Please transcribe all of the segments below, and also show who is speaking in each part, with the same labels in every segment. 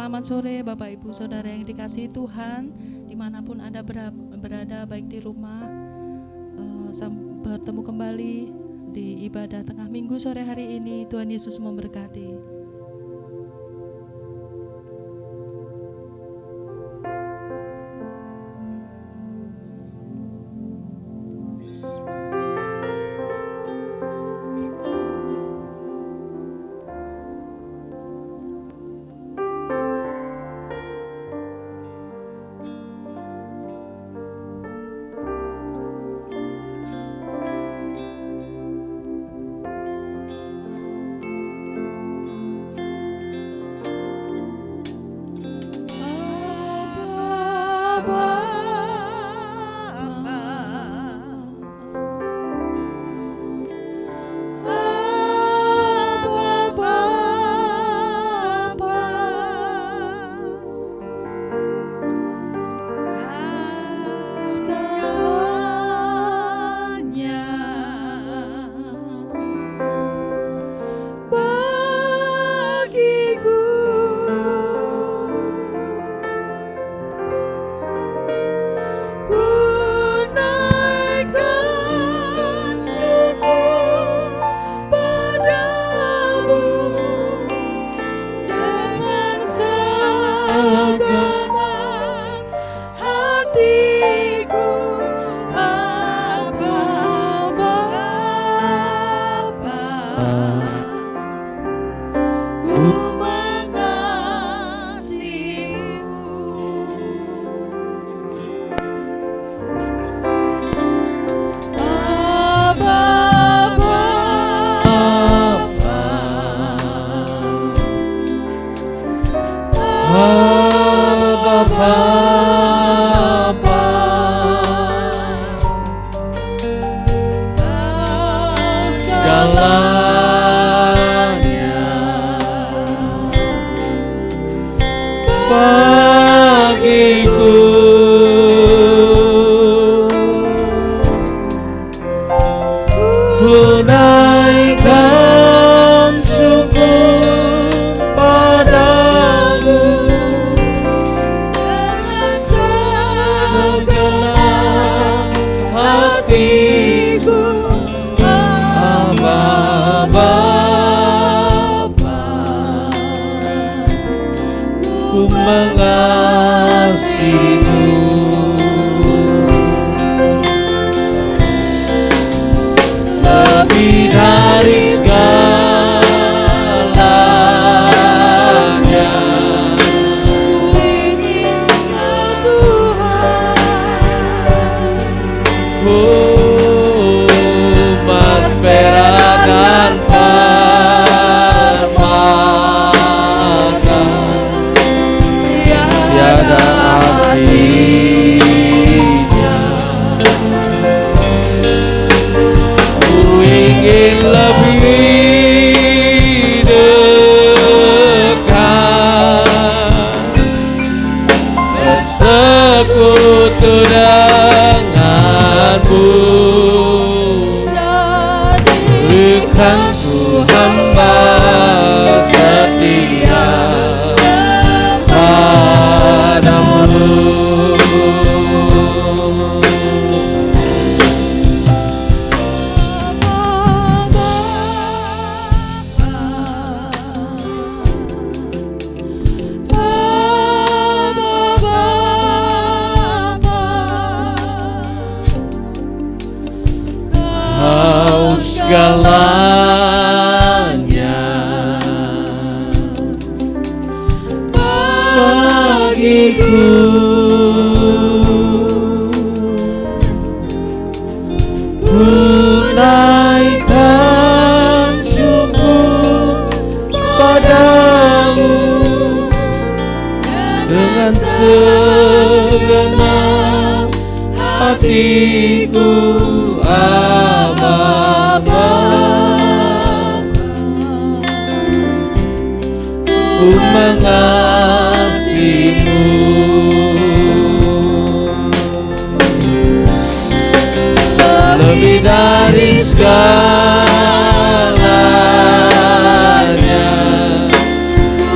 Speaker 1: Selamat sore Bapak Ibu Saudara yang dikasihi Tuhan, dimanapun Anda berada, baik di rumah, bertemu kembali di ibadah tengah minggu sore hari ini. Tuhan Yesus memberkati.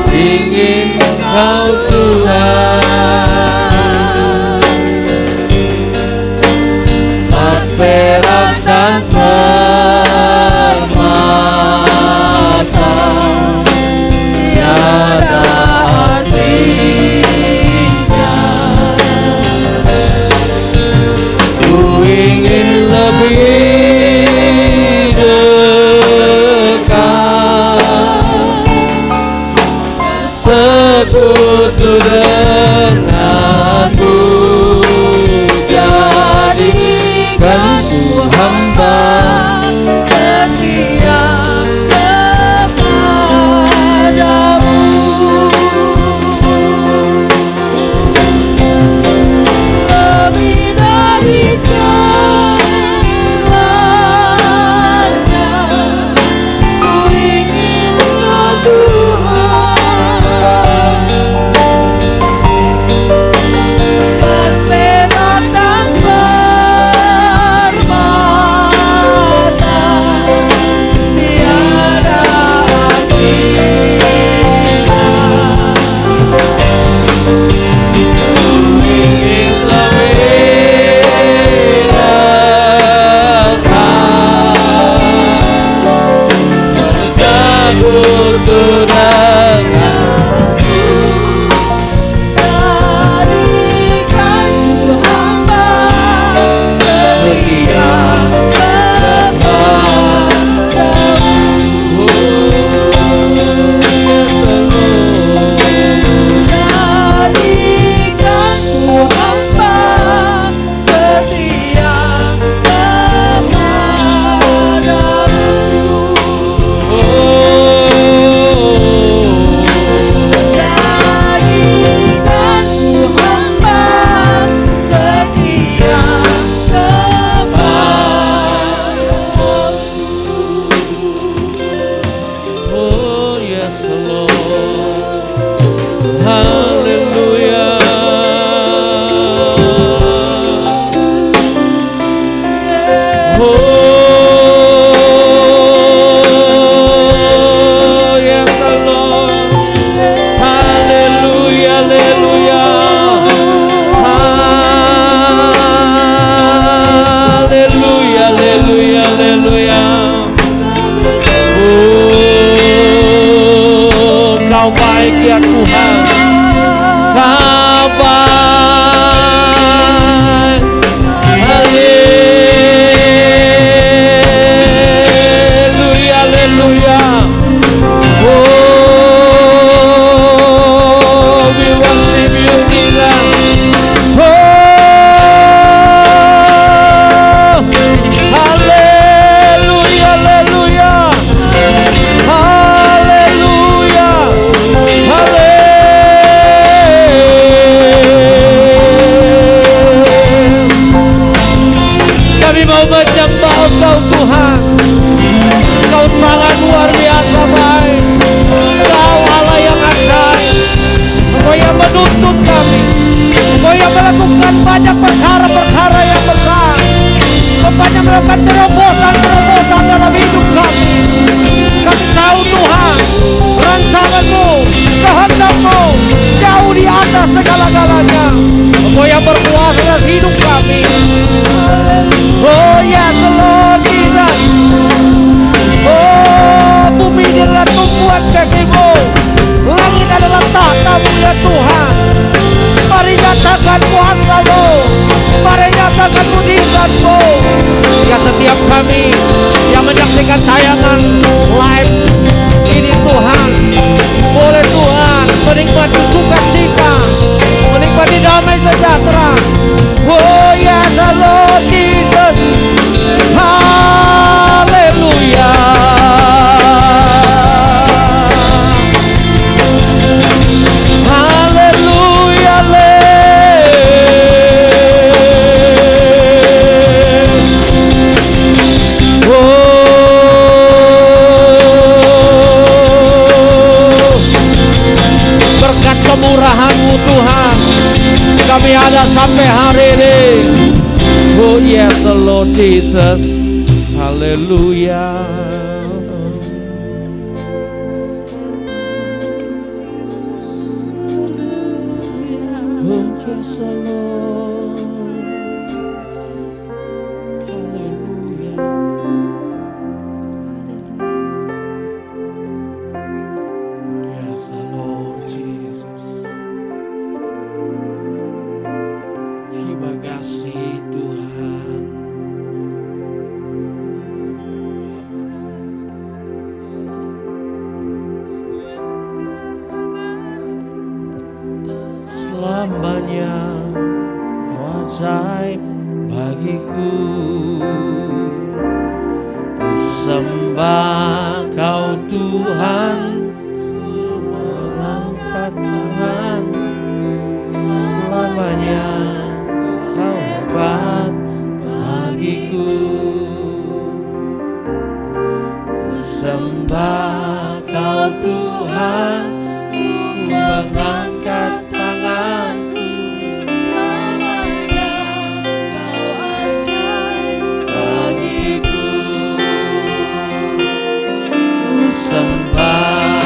Speaker 2: Ingin kau mau menyembah Engkau Tuhan. Engkau sangat luar biasa baik. Engkau Allah yang ajaib. Engkau yang menuntut kami. Engkau yang melakukan banyak perkara-perkara yang besar. Engkau yang melakukan terobosan-terobosan dalam hidup kami. Kami tahu Tuhan, rancangan-Mu, kehendak-Mu jauh di atas segala-galanya. Engkau yang berkuasa atas hidup kami. Oh ya Lord Jesus. Oh, bumi adalah tumpuan kaki-Mu, langit adalah tahta-Mu ya Tuhan. Mari nyatakan kuasa-Mu, mari nyatakan mujizat-Mu. Ya setiap kami yang menyaksikan tayangan live ini Tuhan, boleh Tuhan menikmati sukacita, menikmati damai sejahtera. Oh ya Lord Jesus. Haleluya. Haleluya. Berkat kemurahan-Mu Tuhan, kami ada sampai hari ini. Oh yes, Lord Jesus. Haleluya. Oh yes, Lord. Haleluya. Yes, Lord Jesus. Terima kasih Tuhan. Selamanya ajaib bagiku, ku sembah Kau Tuhan, ku mengangkat tangan. Selamanya Kau hebat bagiku, ku sembah Kau Tuhan, ku mengangkat tanganku. Selamanya Kau ajaib bagiku, ku sembah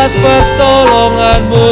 Speaker 2: melihat pertolongan-Mu.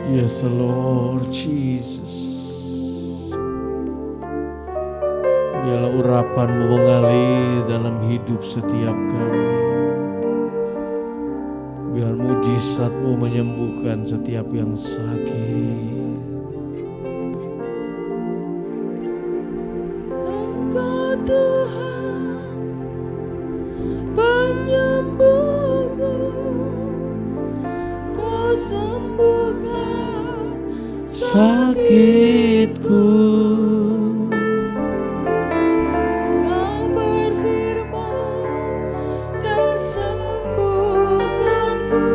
Speaker 2: Yes, Lord Jesus. Biarlah urapan-Mu mengalir dalam hidup setiap kami. Biar mujizat-Mu menyembuhkan setiap yang sakit.
Speaker 1: Engkau Tuhan penyembuhku, Kau sembuhkan sakitku. Kau berfirman dan sembuhkanku.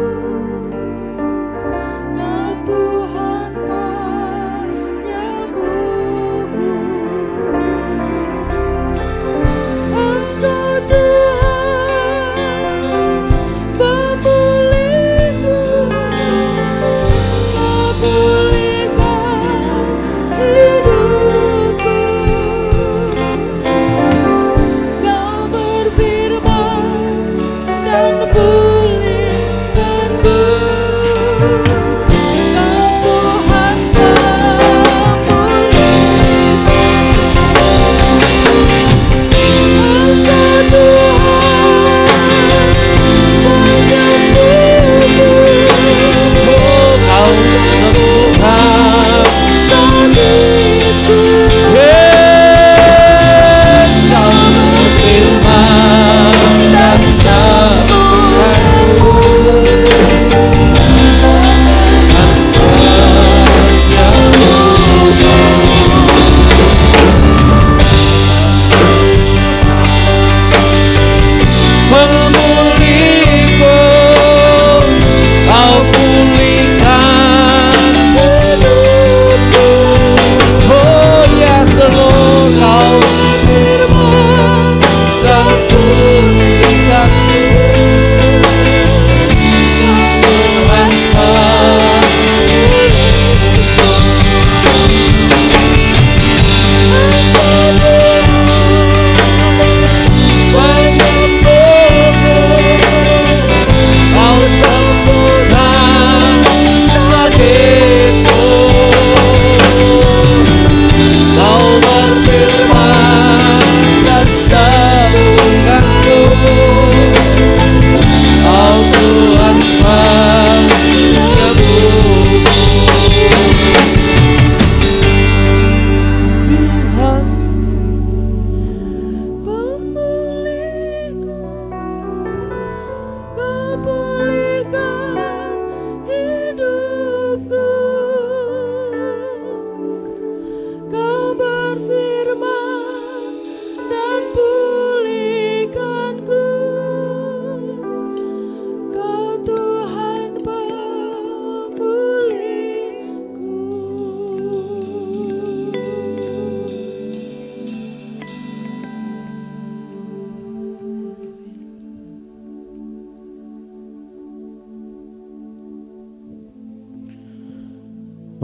Speaker 1: Kau Tuhan penyembuhku. Engkau Tuhan pemulihku. Kau pulihkan hidupku.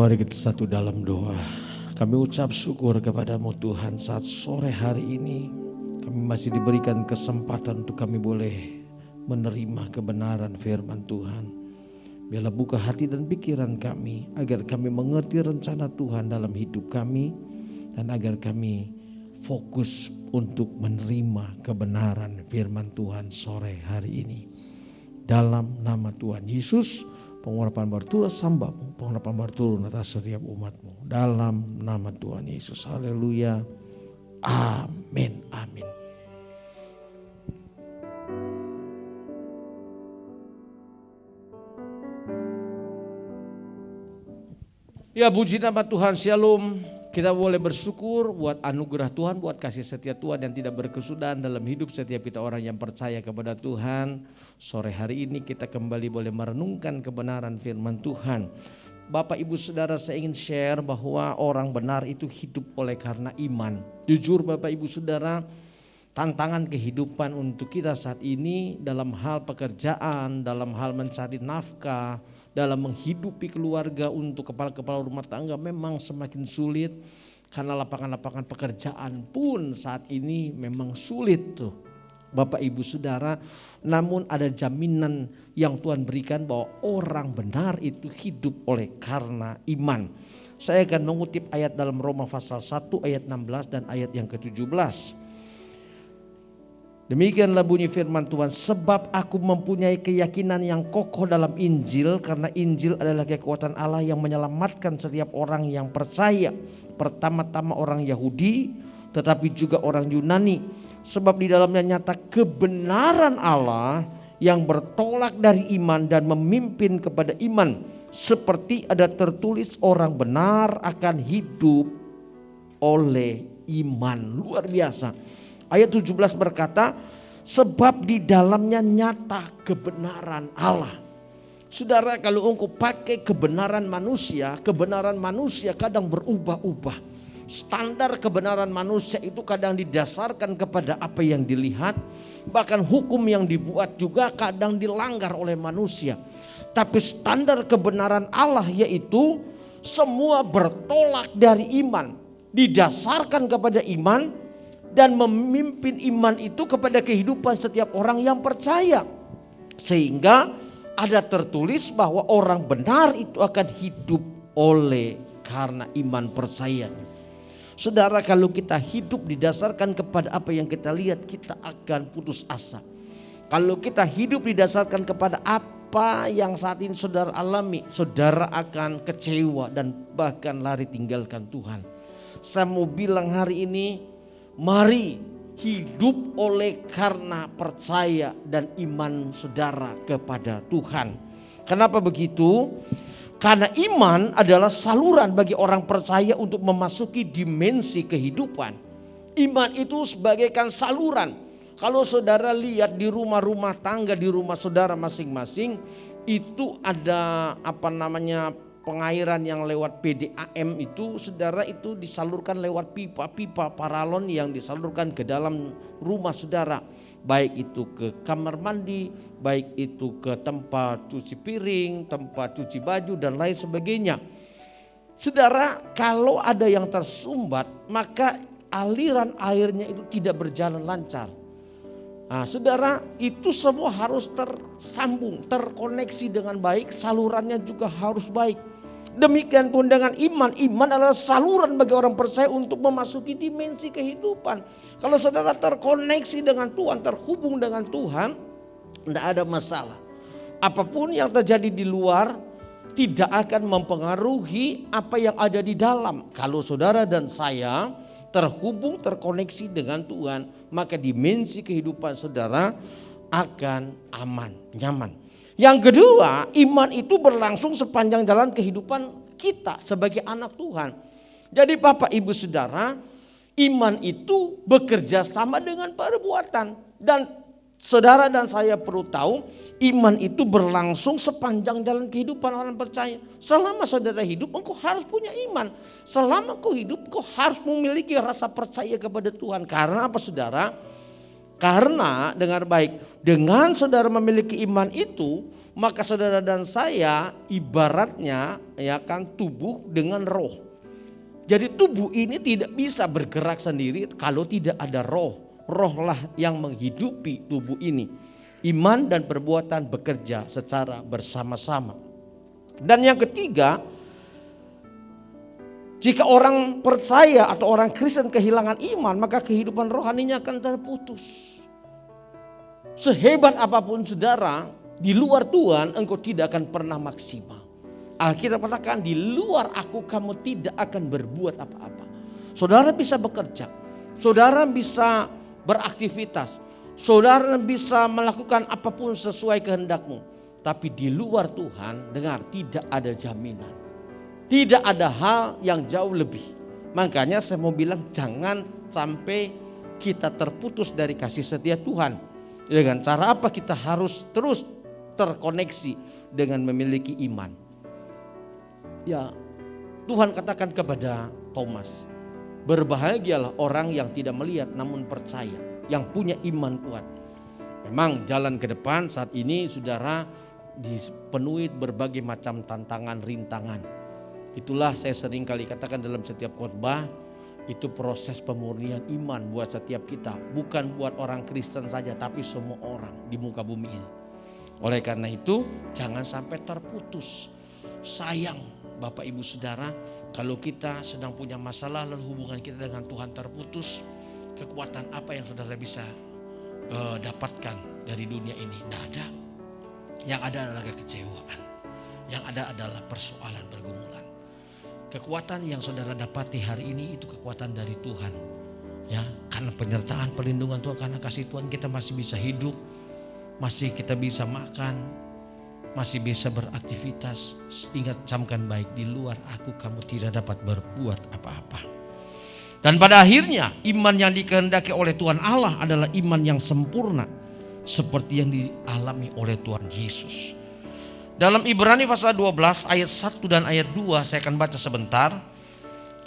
Speaker 2: Mari kita satu dalam doa. Kami ucap syukur kepadamu Tuhan saat sore hari ini kami masih diberikan kesempatan untuk kami boleh menerima kebenaran firman Tuhan. Biarlah buka hati dan pikiran kami agar kami mengerti rencana Tuhan dalam hidup kami dan agar kami fokus untuk menerima kebenaran firman Tuhan sore hari ini. Dalam nama Tuhan Yesus, pengurapan baru turun sambamu, pengurapan baru turun atas setiap umatmu. Dalam nama Tuhan Yesus, haleluya, amin, amin. Ya, puji nama Tuhan, shalom. Kita boleh bersyukur buat anugerah Tuhan, buat kasih setia Tuhan yang tidak berkesudahan dalam hidup setiap kita orang yang percaya kepada Tuhan. Sore hari ini kita kembali boleh merenungkan kebenaran firman Tuhan. Bapak Ibu Saudara, saya ingin share bahwa orang benar itu hidup oleh karena iman. Jujur Bapak Ibu Saudara, tantangan kehidupan untuk kita saat ini dalam hal pekerjaan, dalam hal mencari nafkah, dalam menghidupi keluarga untuk kepala-kepala rumah tangga memang semakin sulit. Karena lapangan-lapangan pekerjaan pun saat ini memang sulit tuh Bapak Ibu Saudara. Namun ada jaminan yang Tuhan berikan bahwa orang benar itu hidup oleh karena iman. Saya akan mengutip ayat dalam Roma pasal 1 ayat 16 dan ayat yang ke-17. Demikianlah bunyi firman Tuhan, sebab aku mempunyai keyakinan yang kokoh dalam Injil, karena Injil adalah kekuatan Allah yang menyelamatkan setiap orang yang percaya. Pertama-tama orang Yahudi, tetapi juga orang Yunani. Sebab di dalamnya nyata kebenaran Allah yang bertolak dari iman dan memimpin kepada iman. Seperti ada tertulis, orang benar akan hidup oleh iman. Luar biasa. Ayat 17 berkata, sebab di dalamnya nyata kebenaran Allah. Saudara, kalau engkau pakai kebenaran manusia kadang berubah-ubah. Standar kebenaran manusia itu kadang didasarkan kepada apa yang dilihat. Bahkan hukum yang dibuat juga kadang dilanggar oleh manusia. Tapi standar kebenaran Allah yaitu semua bertolak dari iman. Didasarkan kepada iman. Dan memimpin iman itu kepada kehidupan setiap orang yang percaya. Sehingga ada tertulis bahwa orang benar itu akan hidup oleh karena iman percayanya. Saudara, kalau kita hidup didasarkan kepada apa yang kita lihat, kita akan putus asa. Kalau kita hidup didasarkan kepada apa yang saat ini saudara alami, saudara akan kecewa dan bahkan lari tinggalkan Tuhan. Saya mau bilang hari ini, mari hidup oleh karena percaya dan iman saudara kepada Tuhan. Kenapa begitu? Karena iman adalah saluran bagi orang percaya untuk memasuki dimensi kehidupan. Iman itu sebagaikan saluran. Kalau saudara lihat di rumah-rumah tangga, di rumah saudara masing-masing, itu ada pengairan yang lewat PDAM itu, saudara, itu disalurkan lewat pipa-pipa paralon yang disalurkan ke dalam rumah saudara. Baik itu ke kamar mandi, baik itu ke tempat cuci piring, tempat cuci baju dan lain sebagainya. Saudara, kalau ada yang tersumbat maka aliran airnya itu tidak berjalan lancar. Nah, saudara, itu semua harus tersambung, terkoneksi dengan baik, salurannya juga harus baik. Demikian pun dengan iman. Iman adalah saluran bagi orang percaya untuk memasuki dimensi kehidupan. Kalau saudara terkoneksi dengan Tuhan, terhubung dengan Tuhan, tidak ada masalah. Apapun yang terjadi di luar tidak akan mempengaruhi apa yang ada di dalam. Kalau saudara dan saya terhubung, terkoneksi dengan Tuhan, maka dimensi kehidupan saudara akan aman, nyaman. Yang kedua, iman itu berlangsung sepanjang jalan kehidupan kita sebagai anak Tuhan. Jadi Bapak Ibu Saudara, iman itu bekerja sama dengan perbuatan. Dan saudara dan saya perlu tahu, iman itu berlangsung sepanjang jalan kehidupan orang percaya. Selama saudara hidup, engkau harus punya iman. Selama engkau hidup, engkau harus memiliki rasa percaya kepada Tuhan. Karena apa saudara? Karena dengar baik, dengan saudara memiliki iman itu, maka saudara dan saya ibaratnya ya kan tubuh dengan roh. Jadi tubuh ini tidak bisa bergerak sendiri kalau tidak ada roh. Rohlah yang menghidupi tubuh ini. Iman dan perbuatan bekerja secara bersama-sama. Dan yang ketiga, jika orang percaya atau orang Kristen kehilangan iman, maka kehidupan rohaninya akan terputus. Sehebat apapun saudara, di luar Tuhan engkau tidak akan pernah maksimal. Alkitab katakan di luar aku kamu tidak akan berbuat apa-apa. Saudara bisa bekerja, saudara bisa beraktivitas, saudara bisa melakukan apapun sesuai kehendakmu. Tapi di luar Tuhan, dengar, tidak ada jaminan. Tidak ada hal yang jauh lebih. Makanya saya mau bilang jangan sampai kita terputus dari kasih setia Tuhan. Dengan cara apa? Kita harus terus terkoneksi dengan memiliki iman. Ya, Tuhan katakan kepada Thomas, berbahagialah orang yang tidak melihat namun percaya, yang punya iman kuat. Memang jalan ke depan saat ini saudara dipenuhi berbagai macam tantangan, rintangan. Itulah saya sering kali katakan dalam setiap khotbah, itu proses pemurnian iman buat setiap kita. Bukan buat orang Kristen saja, tapi semua orang di muka bumi ini. Oleh karena itu jangan sampai terputus. Sayang Bapak Ibu Saudara, kalau kita sedang punya masalah lalu hubungan kita dengan Tuhan terputus, kekuatan apa yang saudara bisa dapatkan dari dunia ini? Tidak ada. Yang ada adalah kekecewaan. Yang ada adalah persoalan pergumulan. Kekuatan yang saudara dapati hari ini itu kekuatan dari Tuhan. Ya, karena penyertaan perlindungan Tuhan, karena kasih Tuhan kita masih bisa hidup, masih kita bisa makan, masih bisa beraktivitas. Ingat, camkan baik, di luar aku kamu tidak dapat berbuat apa-apa. Dan pada akhirnya iman yang dikehendaki oleh Tuhan Allah adalah iman yang sempurna, seperti yang dialami oleh Tuhan Yesus. Dalam Ibrani pasal 12 ayat 1 dan ayat 2 saya akan baca sebentar.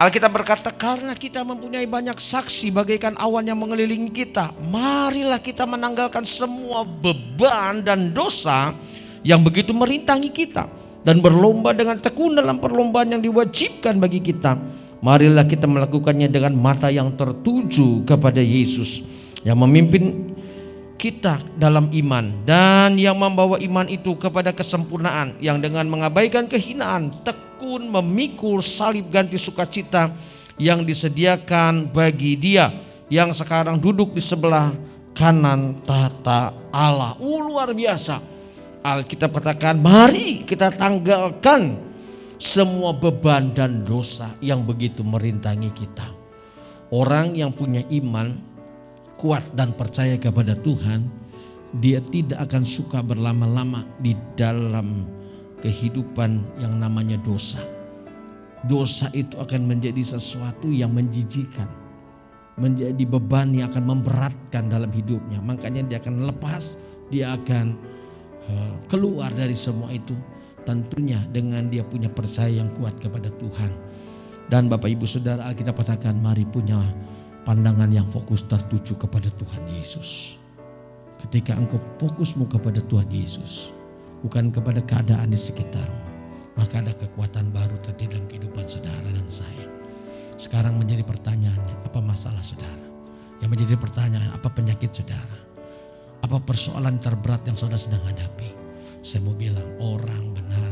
Speaker 2: Alkitab berkata, karena kita mempunyai banyak saksi bagaikan awan yang mengelilingi kita, marilah kita menanggalkan semua beban dan dosa yang begitu merintangi kita, dan berlomba dengan tekun dalam perlombaan yang diwajibkan bagi kita. Marilah kita melakukannya dengan mata yang tertuju kepada Yesus yang memimpin kita dalam iman dan yang membawa iman itu kepada kesempurnaan, yang dengan mengabaikan kehinaan tekun memikul salib ganti sukacita yang disediakan bagi Dia yang sekarang duduk di sebelah kanan tahta Allah. Luar biasa. Alkitab katakan, mari kita tanggalkan semua beban dan dosa yang begitu merintangi kita. Orang yang punya iman kuat dan percaya kepada Tuhan, dia tidak akan suka berlama-lama di dalam kehidupan yang namanya dosa. Dosa itu akan menjadi sesuatu yang menjijikan, menjadi beban yang akan memberatkan dalam hidupnya. Makanya dia akan lepas, dia akan keluar dari semua itu, tentunya dengan dia punya percaya yang kuat kepada Tuhan. Dan Bapak Ibu Saudara, Alkitab katakan mari punya pandangan yang fokus tertuju kepada Tuhan Yesus. Ketika engkau fokusmu kepada Tuhan Yesus, bukan kepada keadaan di sekitarmu, maka ada kekuatan baru terjadi dalam kehidupan saudara dan saya. Sekarang menjadi pertanyaannya, apa masalah saudara? Yang menjadi pertanyaan, apa penyakit saudara? Apa persoalan terberat yang saudara sedang hadapi? Saya mau bilang, orang benar,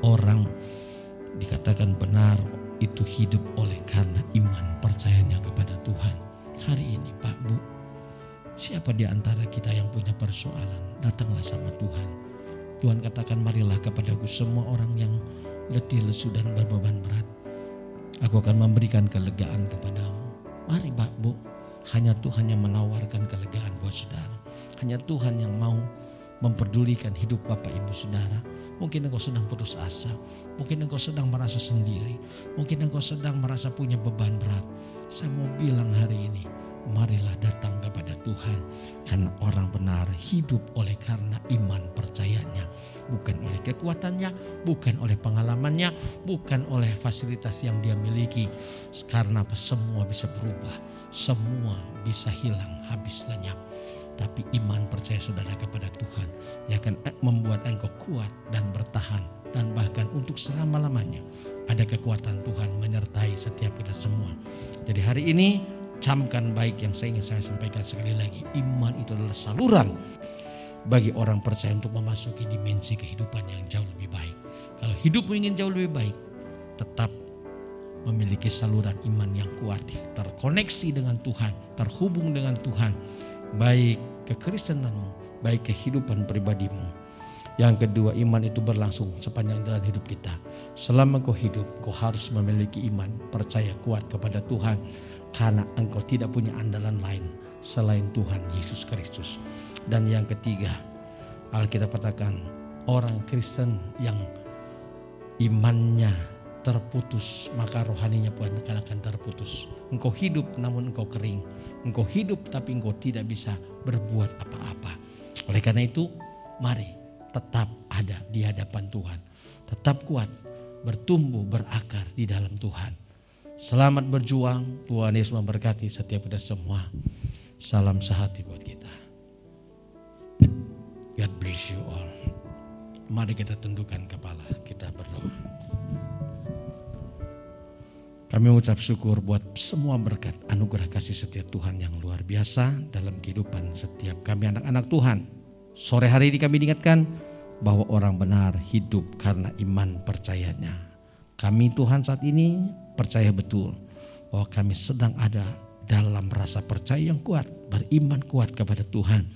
Speaker 2: orang dikatakan benar itu hidup oleh karena iman percayanya kepada Tuhan. Hari ini Pak Bu, siapa di antara kita yang punya persoalan, datanglah sama Tuhan. Tuhan katakan, marilah kepadaku semua orang yang letih, lesu dan berbeban berat, aku akan memberikan kelegaan kepadamu. Mari Pak Bu, hanya Tuhan yang menawarkan kelegaan buat saudara. Hanya Tuhan yang mau memperdulikan hidup Bapak Ibu Saudara. Mungkin engkau sedang putus asa, mungkin engkau sedang merasa sendiri, mungkin engkau sedang merasa punya beban berat. Saya mau bilang hari ini, marilah datang kepada Tuhan. Karena orang benar hidup oleh karena iman percayanya, bukan oleh kekuatannya, bukan oleh pengalamannya, bukan oleh fasilitas yang dia miliki. Karena semua bisa berubah, semua bisa hilang, habis lenyap.
Speaker 3: tapi iman percaya saudara kepada Tuhan yang akan membuat engkau kuat dan bertahan, dan bahkan untuk selama-lamanya ada kekuatan Tuhan menyertai setiap kita semua. Jadi hari ini camkan baik yang ingin saya sampaikan sekali lagi. Iman itu adalah saluran bagi orang percaya untuk memasuki dimensi kehidupan yang jauh lebih baik. Kalau hidupmu ingin jauh lebih baik, tetap memiliki saluran iman yang kuat, terkoneksi dengan Tuhan, terhubung dengan Tuhan, baik kekristenanmu, baik kehidupan pribadimu. Yang kedua, iman itu berlangsung sepanjang jalan hidup kita. Selama kau hidup, kau harus memiliki iman, percaya kuat kepada Tuhan, karena engkau tidak punya andalan lain selain Tuhan Yesus Kristus. Dan yang ketiga, Alkitab katakan orang Kristen yang imannya terputus, maka rohaninya pun akan terputus. Engkau hidup namun engkau kering. Engkau hidup tapi engkau tidak bisa berbuat apa-apa. Oleh karena itu, mari tetap ada di hadapan Tuhan. Tetap kuat, bertumbuh, berakar di dalam Tuhan. Selamat berjuang. Tuhan Yesus memberkati setiap kita semua. Salam sehati buat kita. God bless you all. Mari kita tundukkan kepala, kita berdoa. Kami mengucap syukur buat semua berkat anugerah kasih setia Tuhan yang luar biasa dalam kehidupan setiap kami anak-anak Tuhan. Sore hari ini kami diingatkan bahwa orang benar hidup karena iman percayanya. Kami Tuhan saat ini percaya betul bahwa kami sedang ada dalam rasa percaya yang kuat, beriman kuat kepada Tuhan.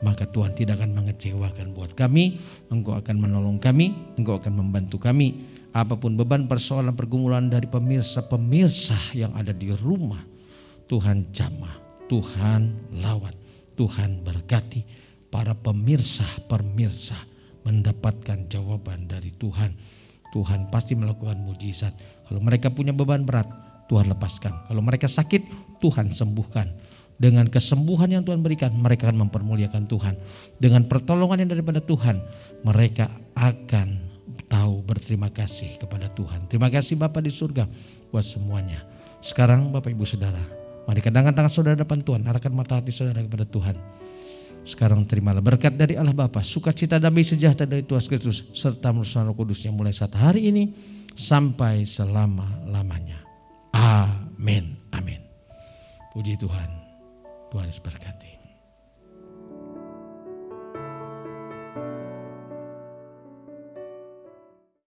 Speaker 3: Maka Tuhan tidak akan mengecewakan buat kami. Engkau akan menolong kami, Engkau akan membantu kami. Apapun beban, persoalan, pergumulan dari pemirsa yang ada di rumah, Tuhan jamah, Tuhan lawat, Tuhan berkati para pemirsa mendapatkan jawaban dari Tuhan. Tuhan pasti melakukan mujizat. Kalau mereka punya beban berat, Tuhan lepaskan. Kalau mereka sakit, Tuhan sembuhkan. Dengan kesembuhan yang Tuhan berikan, mereka akan mempermuliakan Tuhan. Dengan pertolongan yang daripada Tuhan, mereka akan tahu berterima kasih kepada Tuhan. Terima kasih Bapa di surga buat semuanya. Sekarang Bapak Ibu Saudara, mari kedangkan tangan saudara depan Tuhan, arahkan mata hati saudara kepada Tuhan. Sekarang terimalah berkat dari Allah Bapa, sukacita damai sejahtera dari Tuhan Kristus, serta menyertai Roh Kudus yang mulai saat hari ini sampai selama-lamanya. Amin. Amin. Puji Tuhan. Tuhan Yesus berkati.